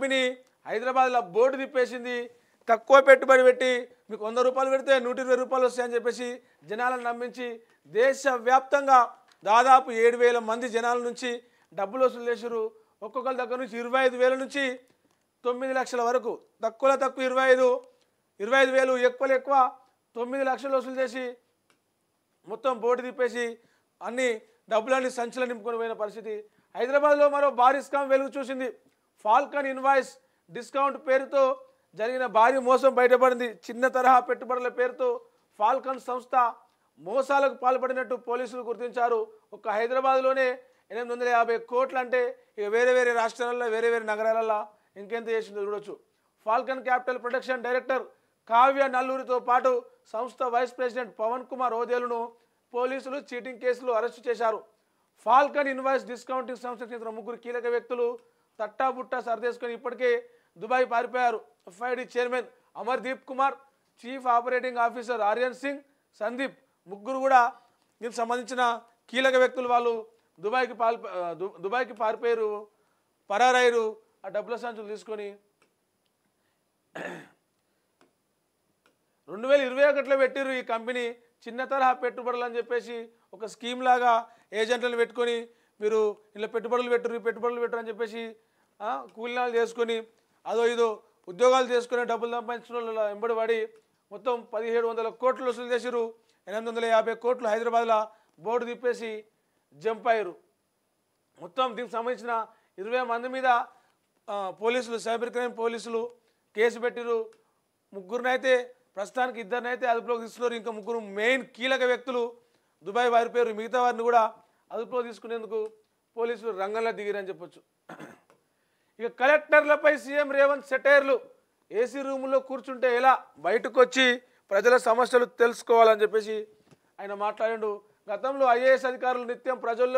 Company హైదరాబాద్లో board తిప్పేసింది. తక్కువ పెట్టుబడి పెట్టి మీకు 100 రూపాయలు పెడితే 120 రూపాయలు వస్తాయని చెప్పేసి జనాలను నమ్మించి దేశవ్యాప్తంగా దాదాపు 7,000 మంది జనాల నుంచి డబ్బులు వసూలు చేశారు. ఒక్కొక్కరి దగ్గర నుంచి 25,000 నుంచి 9 లక్షల వరకు, తక్కువలో తక్కువ 25,000, ఎక్కువ 9 లక్షలు వసూలు చేసి మొత్తం బోర్డు తిప్పేసి అన్ని డబ్బులన్నీ సంచులు నింపుకొని పోయిన పరిస్థితి. హైదరాబాద్లో మరో భారీ స్కామ్ వెలుగు చూసింది. ఫాల్కన్ ఇన్వాయిస్ డిస్కౌంట్ పేరుతో జరిగిన భారీ మోసం బయటపడింది. చిన్న తరహా పెట్టుబడుల పేరుతో ఫాల్కన్ సంస్థ మోసాలకు పాల్పడినట్టు పోలీసులు గుర్తించారు. ఒక్క హైదరాబాద్లోనే 850 కోట్లు అంటే ఇక వేరే వేరే రాష్ట్రాలలో వేరే వేరే నగరాలలో ఇంకెంత చేసిందో చూడొచ్చు. Falcon capital protection director Kavya నల్లూరితో పాటు సంస్థ వైస్ ప్రెసిడెంట్ పవన్ కుమార్ ఓదేలును పోలీసులు చీటింగ్ కేసులో అరెస్టు చేశారు. ఫాల్కన్ ఇన్వాయిస్ డిస్కౌంటింగ్ సంస్థకు చెందిన 3 కీలక వ్యక్తులు తట్టాబుట్టా సర్దేసుకొని ఇప్పటికే దుబాయ్ పారిపోయారు. FID chairman Amardeep Kumar, chief operating officer Aryan Singh, Sandeep ముగ్గురు కూడా దీనికి సంబంధించిన కీలక వ్యక్తులు. వాళ్ళు దుబాయ్కి పారిపోయారు, పరారయ్యారు. ఆ డబ్బుల సంచులు తీసుకొని 2021లో పెట్టిరు ఈ కంపెనీ. చిన్న తరహా పెట్టుబడులు అని చెప్పేసి ఒక స్కీమ్ లాగా ఏజెంట్లను పెట్టుకొని మీరు ఇలా పెట్టుబడులు పెట్టరు అని చెప్పేసి కూలినాలు చేసుకొని అదో ఇదో ఉద్యోగాలు చేసుకుని డబ్బులు సంపాదించిన వాళ్ళు వెంబడి పడి మొత్తం 1,700 కోట్లు వసూలు చేసిరు. 850 కోట్లు హైదరాబాద్లో బోర్డు తిప్పేసి జంప్ అయ్యారు. మొత్తం దీనికి సంబంధించిన 20 మంది మీద పోలీసులు, సైబర్ క్రైమ్ పోలీసులు కేసు పెట్టిరు. ముగ్గురినైతే ప్రస్తుతానికి 2 అదుపులోకి తీసుకున్నారు. ఇంకా 3 మెయిన్ కీలక వ్యక్తులు దుబాయ్ పారిపోయారు. మిగతా వారిని కూడా అదుపులో తీసుకునేందుకు పోలీసులు రంగంలో దిగిరని చెప్పొచ్చు. ఇక కలెక్టర్లపై సీఎం రేవంత్ సెటైర్లు. ఏసీ రూముల్లో కూర్చుంటే ఎలా, బయటకు వచ్చి ప్రజల సమస్యలు తెలుసుకోవాలని చెప్పేసి ఆయన మాట్లాడిండు. గతంలో ఐఏఎస్ అధికారులు నిత్యం ప్రజల్లో